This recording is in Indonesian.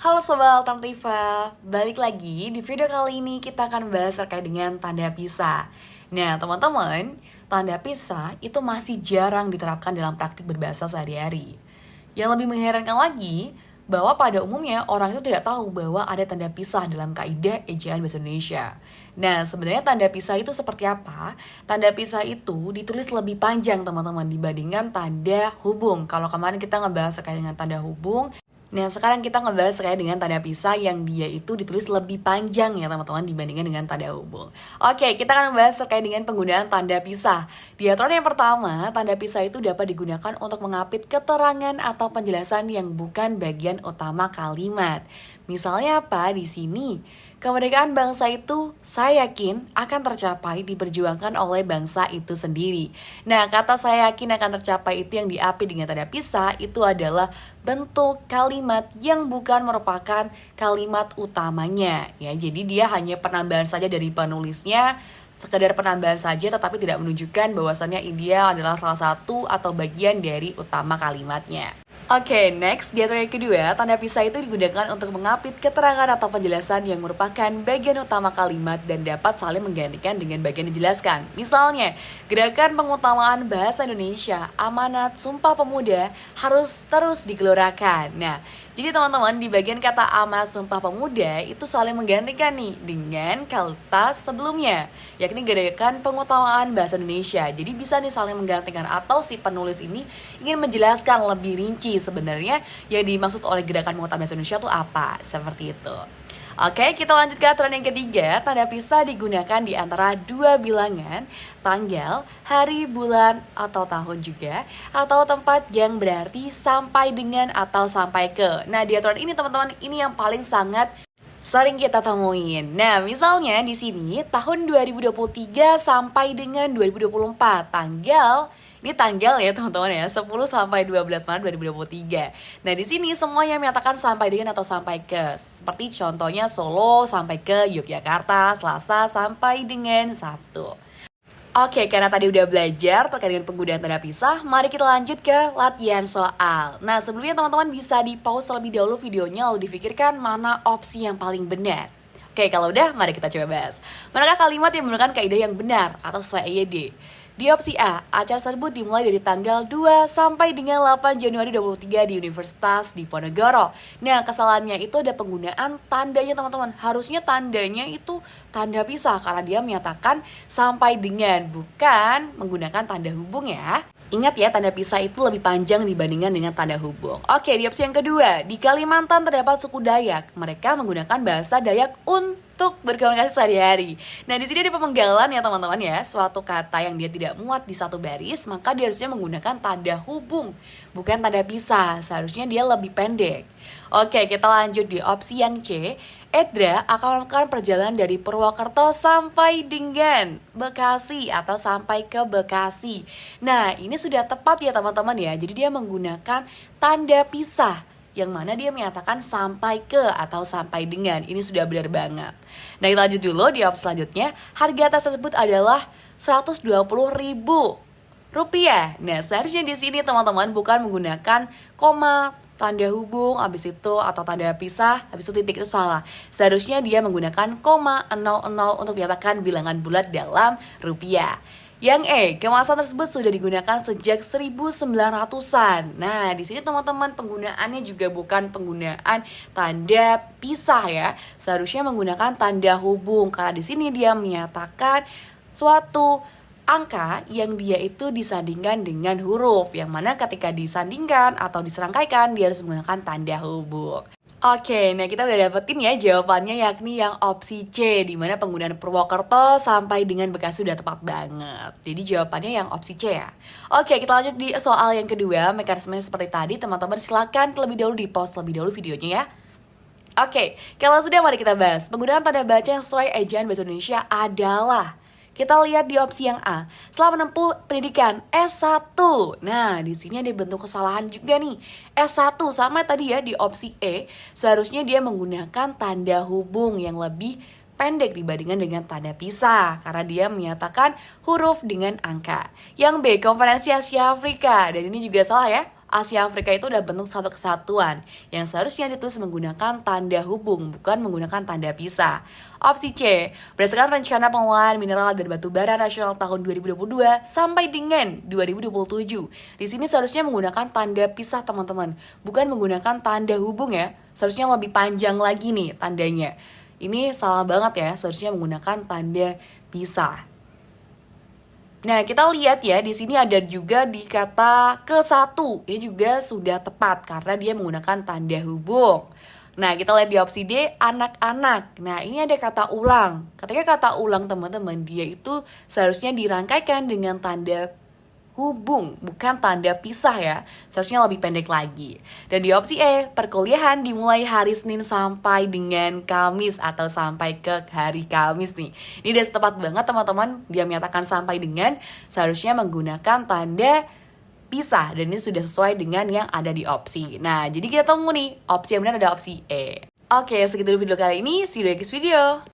Halo Sobat Alternativa, balik lagi di video kali ini kita akan bahas terkait dengan tanda pisah. Nah teman-teman, tanda pisah itu masih jarang diterapkan dalam praktik berbahasa sehari-hari. Yang lebih mengherankan lagi, bahwa pada umumnya orang itu tidak tahu bahwa ada tanda pisah dalam kaidah ejaan bahasa Indonesia. Nah, sebenarnya tanda pisah itu seperti apa? Tanda pisah itu ditulis lebih panjang teman-teman dibandingkan tanda hubung. Kalau kemarin kita ngebahas terkait dengan tanda hubung, nah, sekarang kita ngebahas terkait dengan tanda pisah yang dia itu ditulis lebih panjang ya teman-teman dibandingkan dengan tanda hubung. Oke, kita akan membahas terkait dengan penggunaan tanda pisah. Di aturan yang pertama, tanda pisah itu dapat digunakan untuk mengapit keterangan atau penjelasan yang bukan bagian utama kalimat. Misalnya apa di sini? Kemerdekaan bangsa itu, saya yakin, akan tercapai diperjuangkan oleh bangsa itu sendiri. Nah, kata saya yakin akan tercapai itu yang diapit dengan tanda pisah itu adalah bentuk kalimat yang bukan merupakan kalimat utamanya. Ya, jadi dia hanya penambahan saja dari penulisnya, sekedar penambahan saja tetapi tidak menunjukkan bahwasannya dia adalah salah satu atau bagian dari utama kalimatnya. Oke, next, di aturan yang kedua, tanda pisah itu digunakan untuk mengapit keterangan atau penjelasan yang merupakan bagian utama kalimat dan dapat saling menggantikan dengan bagian dijelaskan. Misalnya, gerakan pengutamaan bahasa Indonesia, amanat Sumpah Pemuda harus terus digelorakan. Nah, jadi teman-teman di bagian kata amanat Sumpah Pemuda itu saling menggantikan nih dengan kata sebelumnya, yakni gerakan pengutamaan bahasa Indonesia. Jadi bisa nih saling menggantikan atau si penulis ini ingin menjelaskan lebih rinci sebenarnya yang dimaksud oleh gerakan pengutamaan bahasa Indonesia itu apa, seperti itu. Oke, kita lanjut ke aturan yang ketiga. Tanda pisah digunakan di antara dua bilangan, tanggal, hari, bulan, atau tahun juga, atau tempat yang berarti sampai dengan atau sampai ke. Nah, di aturan ini teman-teman, ini yang paling sangat sering kita temuin. Nah, misalnya di sini tahun 2023 sampai dengan 2024, ini tanggal ya teman-teman ya, 10 sampai 12 Maret 2023. Nah, di sini semuanya menyatakan sampai dengan atau sampai ke. Seperti contohnya Solo sampai ke Yogyakarta, Selasa sampai dengan Sabtu. Oke, karena tadi udah belajar terkait dengan penggunaan tanda pisah, mari kita lanjut ke latihan soal. Nah, sebelumnya teman-teman bisa di-pause terlebih dahulu videonya lalu difikirkan mana opsi yang paling benar. Oke, kalau udah, mari kita coba bahas. Manakah kalimat yang menggunakan kaidah yang benar atau sesuai EYD? Di opsi A, acara tersebut dimulai dari tanggal 2 sampai dengan 8 Januari 2023 di Universitas Diponegoro. Nah, kesalahannya itu ada penggunaan tandanya teman-teman. Harusnya tandanya itu tanda pisah karena dia menyatakan sampai dengan, bukan menggunakan tanda hubung ya. Ingat ya, tanda pisah itu lebih panjang dibandingkan dengan tanda hubung. Oke, di opsi yang kedua, di Kalimantan terdapat suku Dayak. Mereka menggunakan bahasa Dayak untuk berkomunikasi sehari-hari. Nah, di sini ada pemenggalan ya teman-teman ya. Suatu kata yang dia tidak muat di satu baris, maka dia harusnya menggunakan tanda hubung, bukan tanda pisah. Seharusnya dia lebih pendek. Oke, kita lanjut di opsi yang C. Edra akan melakukan perjalanan dari Purwokerto sampai dengan Bekasi atau sampai ke Bekasi. Nah, ini sudah tepat ya teman-teman ya. Jadi dia menggunakan tanda pisah yang mana dia menyatakan sampai ke atau sampai dengan. Ini sudah benar banget. Nah, kita lanjut dulu di opsi selanjutnya. Harga tas tersebut adalah Rp120.000. Nah, seharusnya di sini teman-teman bukan menggunakan koma, tanda hubung, habis itu atau tanda pisah, habis itu titik, itu salah. Seharusnya dia menggunakan koma 00 untuk menyatakan bilangan bulat dalam rupiah. Yang E, kemasan tersebut sudah digunakan sejak 1900-an. Nah, di sini teman-teman penggunaannya juga bukan penggunaan tanda pisah ya. Seharusnya menggunakan tanda hubung karena di sini dia menyatakan suatu angka yang dia itu disandingkan dengan huruf, yang mana ketika disandingkan atau diserangkaikan dia harus menggunakan tanda hubung. Oke, nah kita udah dapetin ya jawabannya, yakni yang opsi C, di mana penggunaan Purwokerto sampai dengan Bekasi udah tepat banget. Jadi jawabannya yang opsi C ya. Oke, kita lanjut di soal yang kedua. Mekanismenya seperti tadi, teman-teman silakan terlebih dahulu di pause terlebih dahulu videonya ya. Oke, kalau sudah mari kita bahas. Penggunaan tanda baca yang sesuai ejaan bahasa Indonesia adalah, kita lihat di opsi yang A, setelah menempuh pendidikan S1. Nah, di sini ada bentuk kesalahan juga nih. S1 sama tadi ya di opsi E, seharusnya dia menggunakan tanda hubung yang lebih pendek dibandingkan dengan tanda pisah karena dia menyatakan huruf dengan angka. Yang B, Konferensi Asia Afrika, dan ini juga salah ya. Asia Afrika itu udah bentuk satu kesatuan yang seharusnya ditulis menggunakan tanda hubung, bukan menggunakan tanda pisah. Opsi C, berdasarkan rencana pengelolaan mineral dan batu bara nasional tahun 2022 sampai dengan 2027. Di sini seharusnya menggunakan tanda pisah, teman-teman, bukan menggunakan tanda hubung ya. Seharusnya lebih panjang lagi nih tandanya. Ini salah banget ya, seharusnya menggunakan tanda pisah. Nah, kita lihat ya, di sini ada juga di kata ke-1. Ini juga sudah tepat karena dia menggunakan tanda hubung. Nah, kita lihat di opsi D, anak-anak. Nah, ini ada kata ulang. Ketika kata ulang, teman-teman, dia itu seharusnya dirangkaikan dengan tanda hubung, bukan tanda pisah ya. Seharusnya lebih pendek lagi. Dan di opsi E, perkuliahan dimulai hari Senin sampai dengan Kamis atau sampai ke hari Kamis nih. Ini udah tepat banget, teman-teman. Dia menyatakan sampai dengan, seharusnya menggunakan tanda pisah. Dan ini sudah sesuai dengan yang ada di opsi. Nah, jadi kita temu nih, opsi yang benar ada opsi E. Oke, segitu dulu video kali ini. See you next video.